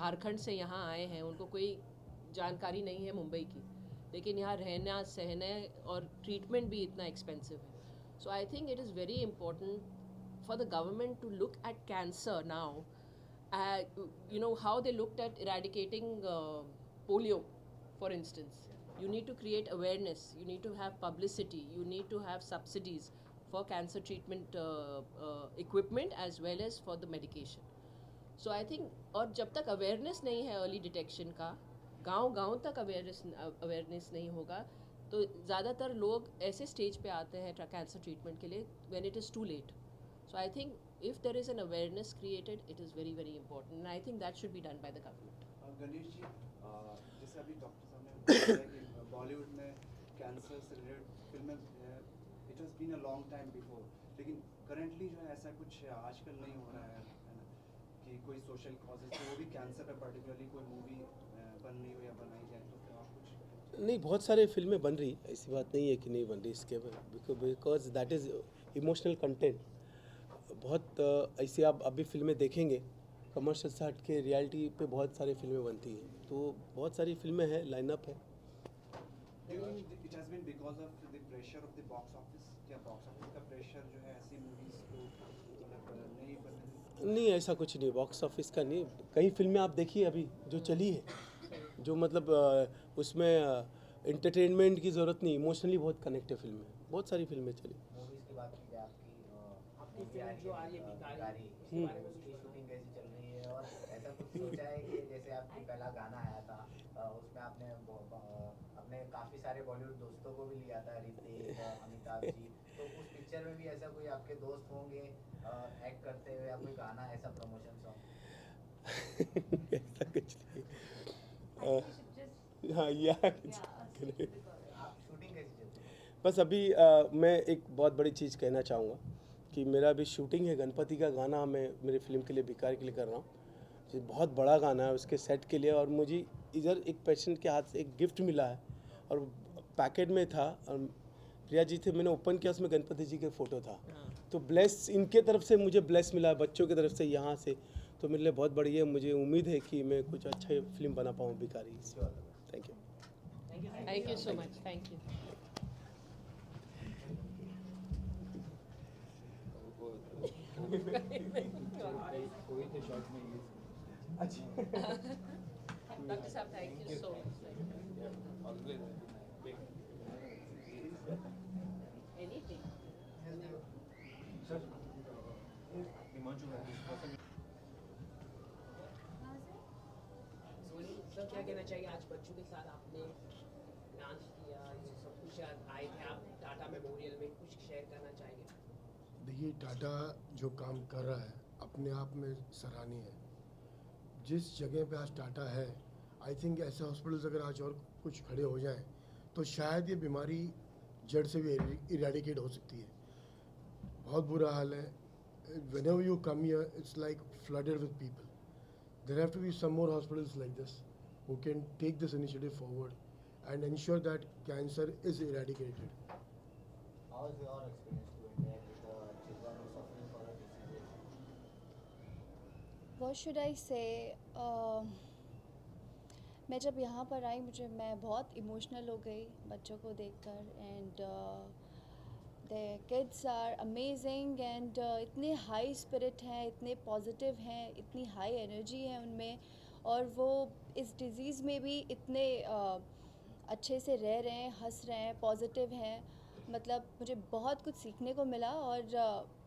झारखंड से यहाँ आए हैं, उनको कोई जानकारी नहीं है मुंबई की, लेकिन यहाँ रहना सहना और ट्रीटमेंट भी इतना एक्सपेंसिव है. So I think it is very important for the government to look at cancer now. How they looked at eradicating polio, for instance. You need to create awareness, you need to have publicity, you need to have subsidies for cancer treatment equipment as well as for the medication. So I think, और जब तक awareness नहीं है early detection का, गांव तक awareness नहीं होगा, तो ज़्यादातर लोग ऐसे स्टेज पे आते हैं कैंसर ट्रीटमेंट के लिए when it is too late. So I think if there is an awareness created, it is very, very important. And I think that should be done by the government. Ganesh ji, जैसे अभी doctor साहब ने बताया कि बॉलीवुड में cancer से related फिल्में it has been a long time before, लेकिन करंटली जो है ऐसा कुछ आजकल नहीं हो रहा है ना, कि कोई सोशल कॉजेज पे वो भी कैंसर पे पर्टिकुलरली कोई मूवी बन रही हो या बनाई जाए, तो फिर आप कुछ नहीं, बहुत सारे फिल्में बन रही, ऐसी बात नहीं है कि नहीं बन रही इसके, because that is emotional content. बहुत ऐसी आप अभी फिल्में देखेंगे कमर्शियल से हट के रियलिटी पे बहुत सारी फिल्में बनती हैं, तो बहुत सारी फिल्में हैं, लाइनअप है. It has been because of the pressure of the box office, क्या बॉक्स ऑफिस का प्रेशर जो है ऐसी मूवीज को मतलब नहीं बनने? नहीं, ऐसा कुछ नहीं, बॉक्स ऑफिस का नहीं. कई फिल्में आप देखिए अभी जो चली है, जो मतलब उसमें एंटरटेनमेंट की ज़रूरत नहीं, इमोशनली बहुत कनेक्टिव फिल्में, बहुत सारी फिल्में चली. मूवीज़ की बात की जाए, आपकी फिल्म जो आ रही है भिखारी, उसके बारे में उसकी शूटिंग कैसी चल रही है, और ऐसा कुछ सोचा है कि जैसे आपकी पहला गाना आया था उसमें आपने अपने काफ़ी सारे बॉलीवुड दोस्तों को भी लिया था, ऋतिक, अमिताभ जी, तो उस पिक्चर में भी ऐसा कोई आपके दोस्त होंगे एक्ट करते हुए, या कोई गाना ऐसा प्रमोशन सॉन्ग? ऐसा कुछ नहीं. हाँ यार, आप शूटिंग कैसी चलती है? बस अभी मैं एक बहुत बड़ी चीज़ कहना चाहूँगा कि मेरा अभी शूटिंग है गणपति का गाना, मैं मेरी फिल्म के लिए भिखारी के लिए कर रहा हूँ. ये बहुत बड़ा गाना है उसके सेट के लिए, और मुझे इधर एक पेशेंट के हाथ से एक गिफ्ट मिला है और पैकेट में था, और प्रिया जी थे, मैंने ओपन किया, उसमें गणपति जी के फ़ोटो था. तो ब्लेस इनके तरफ से मुझे ब्लेस मिला है, बच्चों की तरफ से यहाँ से, तो मेरे लिए बहुत बड़ी है. मुझे उम्मीद है कि मैं कुछ अच्छे फिल्म बना पाऊँ भिखारी. Thank you. Thank you so much. Thank you. Dr. Saab, thank you so much. Anything. Soni sir, क्या कहना चाहिए? आज बच्चों के साथ आपने डांस किया, ये सब कुछ आए थे आप टाटा मेमोरियल में, कुछ शेयर करना चाहिए? देखिए, टाटा जो काम कर रहा है अपने आप में सराहनीय है. जिस जगह पे आज टाटा है, आई थिंक ऐसे हॉस्पिटल्स अगर आज और कुछ खड़े हो जाएं तो शायद ये बीमारी जड़ से भी इरेडिकेट हो सकती है. बहुत बुरा हाल है. whenever you come here, it's like flooded with people. There have to be some more hospitals like this who can take this initiative forward and ensure that cancer is eradicated. How is your experience to interact with the children who are suffering from a disease? What should I say? मैं जब यहाँ पर आई मैं बहुत emotional हो गई बच्चों को देखकर. And the kids are amazing, and इतने हाई स्पिरिट हैं, इतने पॉजिटिव हैं, इतनी हाई एनर्जी है उनमें, और वो इस डिज़ीज़ में भी इतने अच्छे से रह रहे हैं, हंस रहे हैं, पॉजिटिव हैं. मतलब मुझे बहुत कुछ सीखने को मिला, और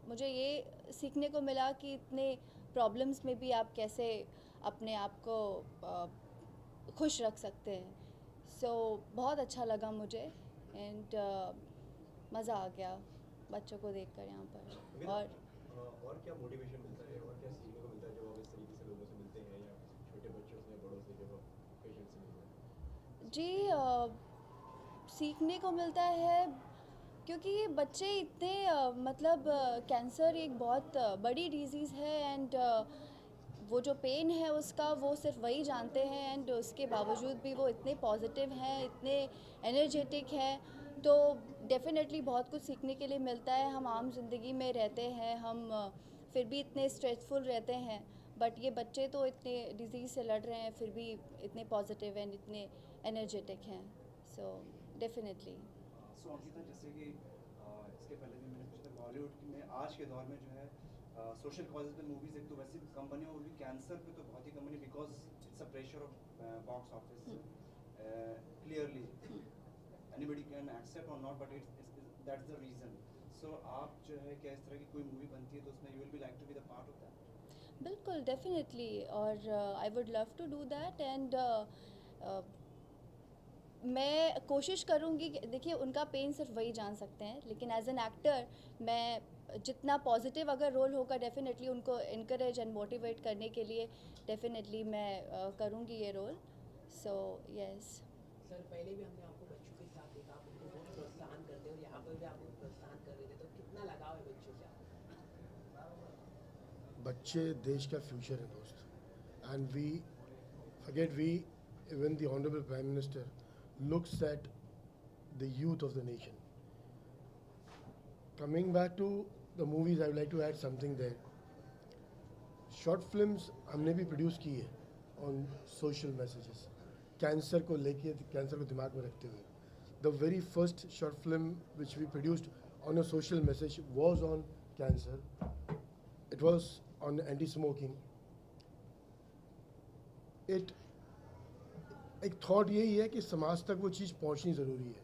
मुझे ये सीखने को मिला कि इतने प्रॉब्लम्स में भी आप कैसे अपने आप को खुश रख सकते हैं. सो बहुत अच्छा लगा मुझे, एंड मज़ा आ गया बच्चों को देखकर यहाँ पर. और क्या मोटिवेशन मिलता है और क्या सीखने को मिलता है जब आप इस तरीके से लोगों से मिलते हैं, या छोटे बच्चों से, बड़ों से, जब आप पेशेंट से मिलते हैं? जी, सीखने को मिलता है, क्योंकि ये बच्चे इतने मतलब कैंसर एक बहुत बड़ी डिजीज़ है, एंड वो जो पेन है उसका वो सिर्फ वही जानते हैं, एंड उसके बावजूद भी वो इतने पॉजिटिव हैं, इतने एनर्जेटिक हैं. तो डेफिनेटली बहुत कुछ सीखने के लिए मिलता है. हम आम जिंदगी में रहते हैं, हम फिर भी इतने स्ट्रेसफुल रहते हैं, बट ये बच्चे तो इतने डिजीज़ से लड़ रहे हैं फिर भी इतने पॉजिटिव एंड इतने एनर्जेटिक हैं, सो डेफिनेटली। सो अंकिता, जैसे कि इसके पहले भी मैंने पूछा था, बॉलीवुड में आज के दौर में जो है सोशल कॉजेज पे मूवीज, एक तो वैसे कंपनियों और भी कैंसर पे तो बहुत ही company, because it's a pressure of box office, clearly anybody can accept or not, but it's that's the reason. So आप जो है क्या इस तरह की कोई मूवी बनती है तो उसमें you will be like to be the part of that? बिल्कुल, डेफिनेटली, और I would love to do that, and मैं कोशिश करूँगी कि देखिए उनका पेन सिर्फ वही जान सकते हैं, लेकिन एज एन एक्टर मैं जितना पॉजिटिव अगर रोल होगा डेफिनेटली उनको इनकरेज एंड मोटिवेट करने के लिए डेफिनेटली मैं करूँगी ये रोल, सो यस। सर पहले भी हमने आपको बच्चों के साथ देखा, आप उनको बहुत प्रोत्साहन करते हो, यहाँ पर भी आप उनको प्रोत्साहन कर रहे थे, तो कितना लगाव है बच्चों से आपको? बच्चे देश का फ्यूचर है दोस्त, and we forget, we even the honourable prime minister looks at the youth of the nation. Coming back to the movies, I would like to add something there. Short films हमने भी produce की है on social messages, cancer को लेके, cancer को दिमाग में रखते हुए. The very first short film which we produced on a social message was on cancer. It was on anti-smoking. It एक थॉट यही है कि समाज तक वो चीज़ पहुंचनी ज़रूरी है.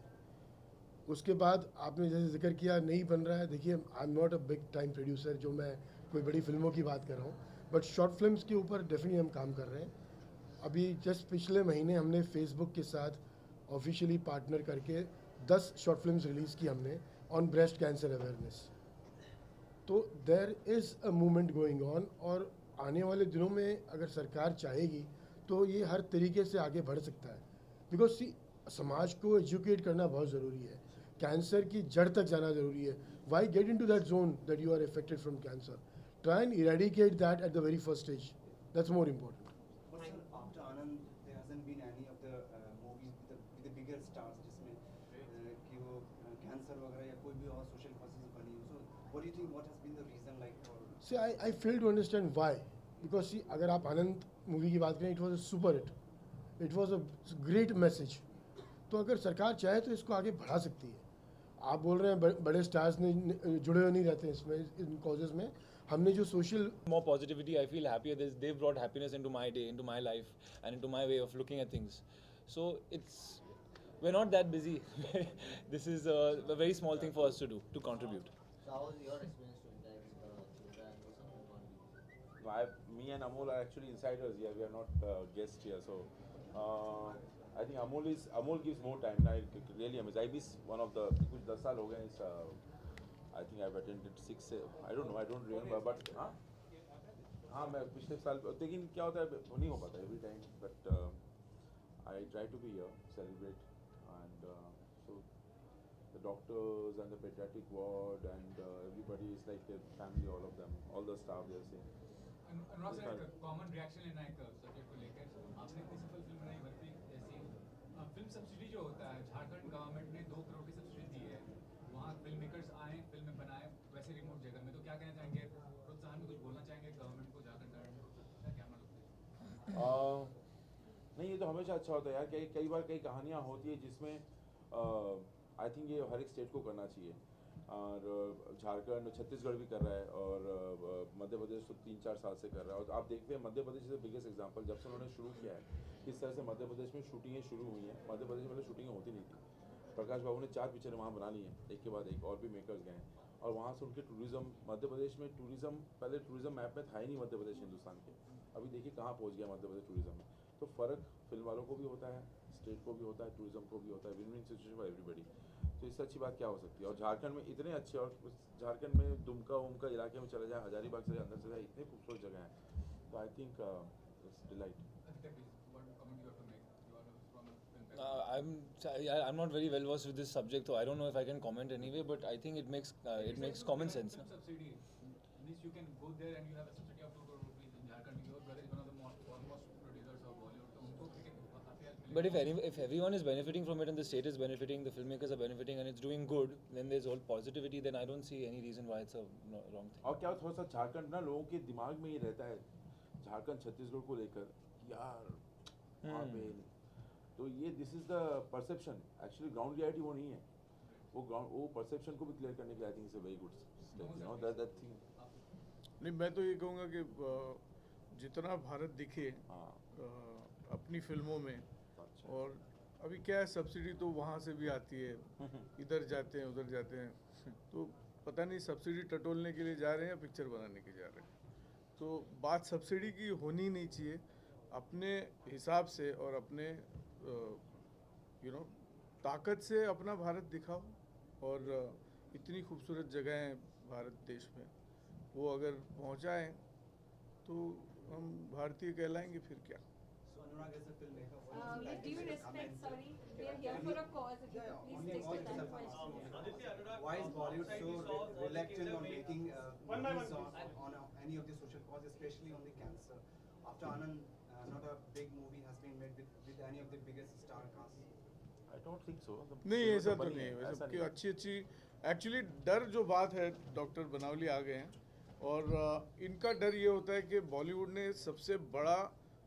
उसके बाद आपने जैसे जिक्र किया नहीं बन रहा है, देखिए I am not a big time producer जो मैं कोई बड़ी फिल्मों की बात कर रहा हूँ, बट शॉर्ट फिल्म्स के ऊपर डेफिनेटली हम काम कर रहे हैं. अभी जस्ट पिछले महीने हमने फेसबुक के साथ ऑफिशियली पार्टनर करके 10 शॉर्ट फिल्म्स रिलीज़ की हमने ऑन ब्रेस्ट कैंसर अवेयरनेस. तो there is a movement going on, और आने वाले दिनों में अगर सरकार चाहेगी तो ये हर तरीके से आगे बढ़ सकता है. बिकॉज सी, समाज को एजुकेट करना बहुत ज़रूरी है, कैंसर की जड़ तक जाना ज़रूरी है. Why get into that zone that you are affected from cancer, try and eradicate that at the very first stage, that's more important. But sir, after Anand, there hasn't been any of the movies with the bigger stars जिसमें कि वो cancer वगैरह या कोई भी और social causes बनी हो. So what do you think, what has been the reason like for? See, I fail to understand why. Because see, अगर आप आनंद मूवी की बात करें, it was a super hit, it was a great message. तो अगर सरकार चाहे तो इसको आगे बढ़ा सकती है. आप बोल रहे हैं बड़े स्टार्स ने जुड़े हुए नहीं रहते इसमें, इन कॉजेज में. हमने जो social More positivity, I feel happier. They've brought happiness into my day, into my life, and into my way of looking at things. So we're not that busy. This is a very small thing for us to do, to contribute. So how was your experience to interact with the children or something on you? Me and Amol are actually insiders here. We are not guests here. So I think Amol gives more time. I really am. I miss one of the कुछ 10 साल हो गए इस. I think I've attended 6. I don't know. I don't remember. But हाँ मैं पिछले साल, लेकिन क्या होता है नहीं हो पाता every time. But I try to be here, celebrate, and so the doctors and the pediatric ward and everybody is like a family, all of them, all the staff they are saying. Anurag sir, एक common reaction लेना एक subject को लेकर, आपने इतनी सफल film बनाई वर्फी जैसी, फिल्म सब्सिडी जो होता है, झारखंड गवर्नमेंट ने 2 करोड़ की सब्सिडी दी है, वहाँ फिल्म मेकर्स आए, फिल्में बनाए, वैसे रिमोट जगह में, तो क्या कहना चाहेंगे, प्रोत्साहन में कुछ बोलना चाहेंगे गवर्नमेंट को झारखंड गवर्नमेंट, क्या मानते हैं? नहीं, ये तो हमेशा अच्छा होता है यार. कई बार कई कहानियाँ होती है जिसमें आई थिंक ये हर एक स्टेट को करना चाहिए. और झारखंड, छत्तीसगढ़ भी कर रहा है, और मध्य प्रदेश तो 3-4 साल से कर रहा है. और आप देखते हैं Madhya Pradesh is the biggest example. जब से उन्होंने शुरू किया है किस तरह से मध्य प्रदेश में शूटिंगें शुरू हुई हैं. मध्य प्रदेश में पहले शूटिंगें होती नहीं थी. प्रकाश बाबू ने 4 पिक्चरें वहाँ बना ली हैं, एक के बाद एक, और भी मेकर्स गए हैं. और वहाँ से उनके टूरिज़्म, मध्य प्रदेश में टूरिज़्म पहले टूरिज़्म मैप में था ही नहीं मध्य प्रदेश हिंदुस्तान के. अभी देखिए कहाँ पहुँच गया मध्य प्रदेश टूरिज़्म में. तो फ़र्क फिल्म वालों को भी होता है, स्टेट को भी होता है, टूरिज़्म को भी होता है. Win win situation for everybody. तो इससे अच्छी बात क्या हो सकती है. और झारखंड में इतने अच्छे, और झारखंड में दुमका उमका इलाके में चले जाए, हजारीबाग से अंदर से जाए, इतने खूबसूरत जगह हैं. तो I think it's delight. I'm not very well versed with this subject, so I don't know if I can comment anyway. But I think it makes common sense. Subsidy means you can go there and you have a subsidy of 2 crore rupees in Jharkhand. Your brother is one of the foremost producers of Bollywood. तो उनको काफी help But if everyone is benefiting from it and the state is benefiting, the filmmakers are benefiting, and it's doing good, then there's all positivity. Then I don't see any reason why it's a wrong thing. और क्या थोड़ा सा झारखंड ना लोगों के दिमाग में ये रहता है, झारखंड छत्तीसगढ़ को लेकर यार वहाँ पे तो ये this is the perception actually ground reality वो नहीं है वो परसेप्शन को भी क्लियर करने के लिए I think it's a very good step you know that thing नहीं मैं तो ये कहूँगा कि जितना भारत दिखे अपनी फिल्मों में और अभी क्या है सब्सिडी तो वहाँ से भी आती है इधर जाते हैं उधर जाते हैं तो पता नहीं सब्सिडी टटोलने के लिए जा रहे हैं या पिक्चर बनाने के जा रहे हैं तो बात सब्सिडी की होनी नहीं चाहिए अपने हिसाब से और अपने ताकत से अपना भारत दिखाओ और इतनी खूबसूरत जगह हैं भारत देश में वो अगर पहुंचाएं तो हम भारतीय कहलाएंगे फिर क्या So Anurag as a filmmaker, With due respect, sorry, we are here for a cause. If you could please stick to that question. Why is Bollywood so reluctant on making movies on any of the social causes, especially on the cancer? After Anand, not a big movie has been made with any of the biggest star casts. I don't think so नहीं ऐसा तो नहीं है वैसे कि अच्छी actually डर जो बात है डॉक्टर बनावली आ गए हैं और इनका डर ये होता है कि बॉलीवुड ने सबसे बड़ा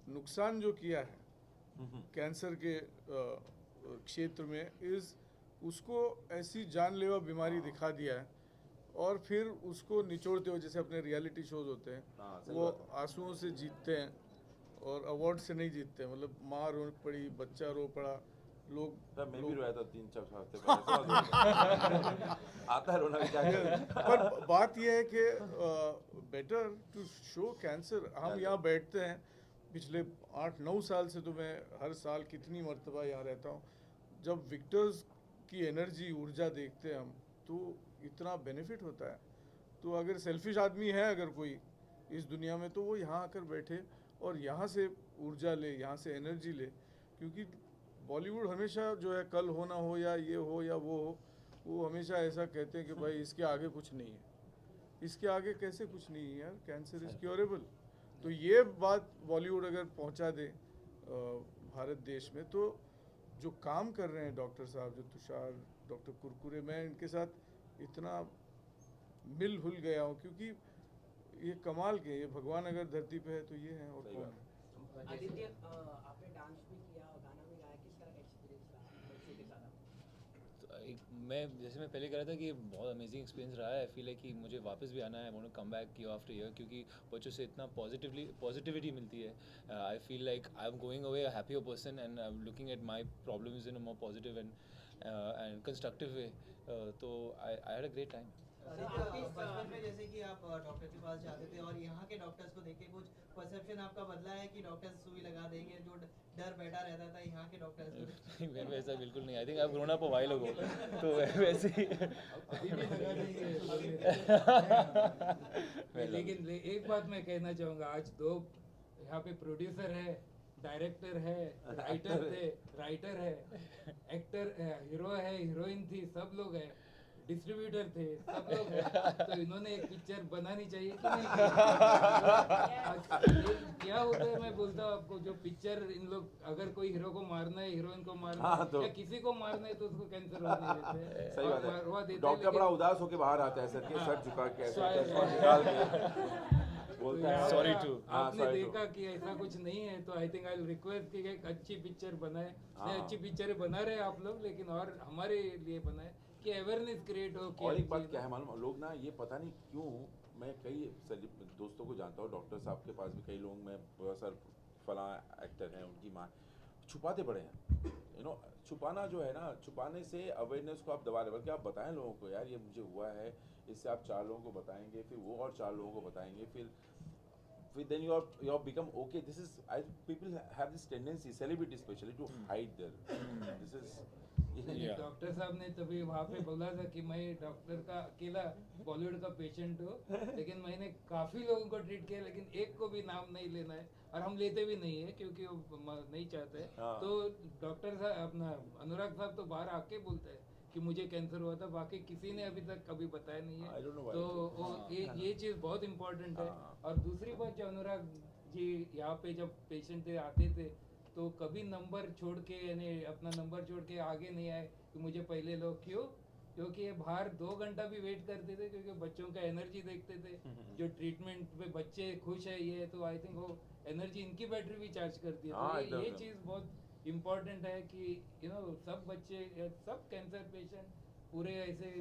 नुकसान जो किया है कैंसर के क्षेत्र में उसको ऐसी जानलेवा बीमारी दिखा दिया है और फिर उसको निचोड़ते हो जैसे अपने रियलिटी शोज होते हैं वो आंसुओं से जीतते हैं और अवार्ड से नहीं जीतते मतलब माँ रो पड़ी बच्चा रो पड़ा लोग मैं भी रोया था 3-4 हफ्ते पहले आता है रोना भी क्या करें पर बात यह है कि बेटर टू शो कैंसर हम यहाँ बैठते हैं पिछले 8-9 साल से तो मैं हर साल कितनी मर्तबा यहाँ रहता हूँ जब विक्टर्स की एनर्जी ऊर्जा देखते हैं हम तो इतना बेनिफिट होता है तो अगर सेल्फिश आदमी है अगर कोई इस दुनिया में तो वो यहाँ आकर बैठे और यहाँ से ऊर्जा ले यहाँ से एनर्जी ले क्योंकि बॉलीवुड हमेशा जो है कल हो ना हो या ये हो या वो हो वो हमेशा ऐसा कहते हैं कि भाई इसके आगे कुछ नहीं है इसके आगे कैसे कुछ नहीं है यार कैंसर इज क्योरेबल तो ये बात बॉलीवुड अगर पहुंचा दे भारत देश में तो जो काम कर रहे हैं डॉक्टर साहब जो तुषार डॉक्टर कुरकुरे मैं इनके साथ इतना मिल हुल गया हूँ क्योंकि ये कमाल के ये भगवान अगर धरती पे है तो ये है और कौन है आदित्य आपने डांस भी किया और गाना भी गाया किस तरह का एक्सपीरियंस रहा बच्चों के साथ मैं जैसे मैं पहले कह रहा था कि बहुत अमेजिंग एक्सपीरियंस रहा है आई फील है कि मुझे वापस भी आना है I want to come back year after year क्योंकि बच्चों से इतना पॉजिटिविटी मिलती है I feel like I am going away a happier person and I am looking at my problems in a more positive and constructive way तो I had a great time बचपन में जैसे कि आप डॉक्टर के पास जाते थे और यहाँ के डॉक्टर्स को देख के कुछ परसेप्शन आपका बदला है कि डॉक्टर्स सुई लगा देंगे जो डर बैठा रहता था यहाँ के डॉक्टर्स को मैं वैसा बिल्कुल नहीं आई थिंक आप ग्रोन अप हो भाई लोगों तो वैसे ही लेकिन एक बात मैं कहना चाहूँगा आज दो यहाँ पे प्रोड्यूसर है डायरेक्टर है राइटर है एक्टर हीरो है हीरोइन थी सब लोग हैं डिस्ट्रीब्यूटर थे सब लोग हैं तो इन्होंने एक पिक्चर बनानी चाहिए कि नहीं क्या होता है मैं बोलता हूँ आपको जो पिक्चर इन लोग अगर कोई हीरो को मारना है हीरोइन को मारना है या किसी को मारना है तो उसको कैंसर होने देते हैं सही बात है डॉक्टर बड़ा उदास होके बाहर आता है सर के शर्ट झुका के ऐसे निकाल के बोलता है सॉरी टू आपने देखा कि ऐसा कुछ नहीं है तो I think I will request कि एक अच्छी पिक्चर बनाए अच्छी पिक्चरें बना रहे आप लोग लेकिन और हमारे लिए बनाए कि अवेयरनेस क्रिएट हो और एक बात क्या है मालूम लोग ना ये पता नहीं क्यों मैं कई दोस्तों को जानता हूँ डॉक्टर साहब के पास भी कई लोग मैं सर फला एक्टर हैं उनकी माँ छुपाते पड़े हैं छुपाना जो है ना छुपाने से अवेयरनेस को आप दबा रहे बल्कि आप बताएं लोगों को यार ये मुझे हुआ है इससे आप 4 लोगों को बताएंगे फिर वो और 4 लोगों को बताएंगे फिर then you have become okay this is people have this tendency celebrity especially to hide their this is doctor साहब ने तभी वहाँ पे बोला था कि मैं डॉक्टर का अकेला बॉलीवुड का पेशेंट हूँ लेकिन मैंने काफ़ी लोगों को ट्रीट किया लेकिन एक को भी नाम नहीं लेना है और हम लेते भी नहीं है क्योंकि वो नहीं चाहते तो डॉक्टर साहब अपना अनुराग साहब तो बाहर आके बोलते हैं कि मुझे कैंसर हुआ था बाकी किसी ने अभी तक कभी बताया नहीं है तो ये चीज़ बहुत इम्पोर्टेंट है और दूसरी बात जो अनुराग जी यहाँ पे जब पेशेंट आते थे तो कभी नंबर छोड़ के यानी अपना नंबर छोड़ के आगे नहीं आए कि मुझे पहले लो क्यों क्योंकि ये बाहर 2 घंटा भी वेट करते थे क्योंकि बच्चों का एनर्जी देखते थे जो ट्रीटमेंट पे बच्चे खुश है ये तो आई थिंक वो एनर्जी इनकी बैटरी भी चार्ज करती है तो ये चीज़ बहुत इम्पोर्टेंट है कि सब बच्चे सब कैंसर पेशेंट पूरे ऐसे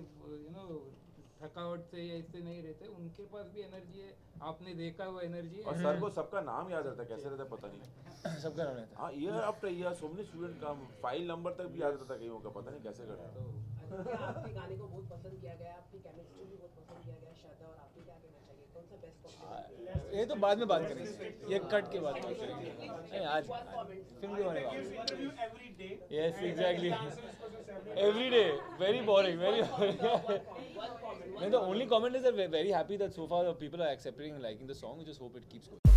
थकावट से या इससे नहीं रहते उनके पास भी एनर्जी है आपने देखा वो एनर्जी और सर को सबका नाम याद रहता कैसे रहता पता नहीं सबका नाम रहता हाँ year after year so many student का फाइल नंबर तक भी याद रहता कईयों का पता नहीं कैसे करता आपके गाने को बहुत पसंद किया गया आपकी केमिस्ट्री भी बहुत पसंद किया गया श्रद्धा और आपको क्या कहना चाहिए कौन सा बेस्ट कॉम्बिनेशन ये तो बाद में बात करेंगे ये कट के बाद बात करेंगे आज फिल्म के बारे में yes exactly every day very boring the only comment is that we're very happy that so far people are accepting and liking the song. We just hope it keeps going.